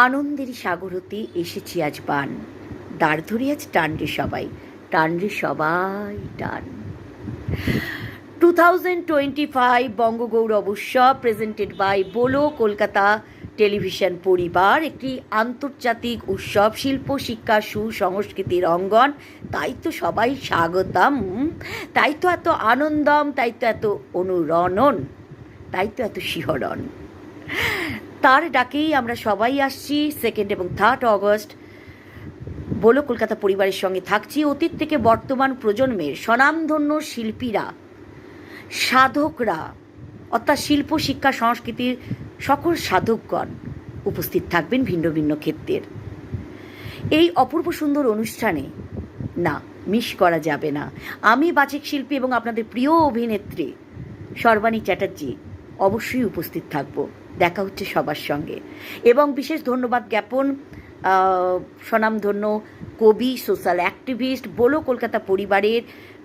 আনন্দের সাগর হতে এসেছি আজ বান, দাঁড় ধরে আজ টান রে সবাই, টান রে সবাই টান। 2025 বঙ্গগৌরব উৎসব প্রেজেন্টেড বাই বোলো কলকাতা টেলিভিশন পরিবার একটি আন্তর্জাতিক উৎসব, শিল্প শিক্ষা সুসংস্কৃতির অঙ্গন। তাই তো সবাই স্বাগতম, তাই তো এত আনন্দম, তাই তো এত অনুরণন, তাই তো এত শিহরণ। তার ডাকেই আমরা সবাই আসছি 2 এবং 3 অগস্ট। বোলো কলকাতা পরিবারের সঙ্গে থাকছি অতীত থেকে বর্তমান প্রজন্মের স্বনামধন্য শিল্পীরা, সাধকরা, অর্থাৎ শিল্প শিক্ষা সংস্কৃতির সকল সাধকগণ উপস্থিত থাকবেন ভিন্ন ভিন্ন ক্ষেত্রের। এই অপূর্ব সুন্দর অনুষ্ঠানে না মিস করা যাবে না। আমি বাচিক শিল্পী এবং আপনাদের প্রিয় অভিনেত্রী সর্বাণী চ্যাটার্জি অবশ্যই উপস্থিত থাকব। দেখা হচ্ছে সবার সঙ্গে। এবং বিশেষ ধন্যবাদ জ্ঞাপন স্বনামধন্য কবি, সোশ্যাল অ্যাক্টিভিস্ট, বোলো কলকাতা পরিবারের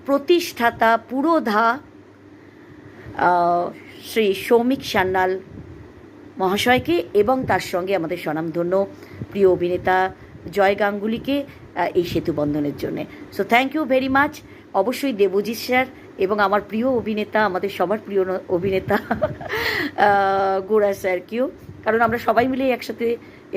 প্রতিষ্ঠাতা পুরোধা শ্রী সৌমিক সান্যাল মহাশয়কে এবং তার সঙ্গে আমাদের স্বনামধন্য প্রিয় অভিনেতা জয় গাঙ্গুলিকে এই সেতু বন্ধনের জন্যে। So thank you very much. অবশ্যই দেবজিৎ স্যার এবং আমার প্রিয় অভিনেতা, আমাদের সবার প্রিয় অভিনেতা গোড়া স্যারকেও, কারণ আমরা সবাই মিলে একসাথে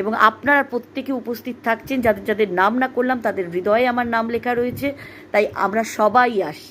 এবং আপনারা প্রত্যেকে উপস্থিত থাকছেন। যাদের যাদের নাম না করলাম তাদের হৃদয়ে আমার নাম লেখা রয়েছে, তাই আমরা সবাই আসছি।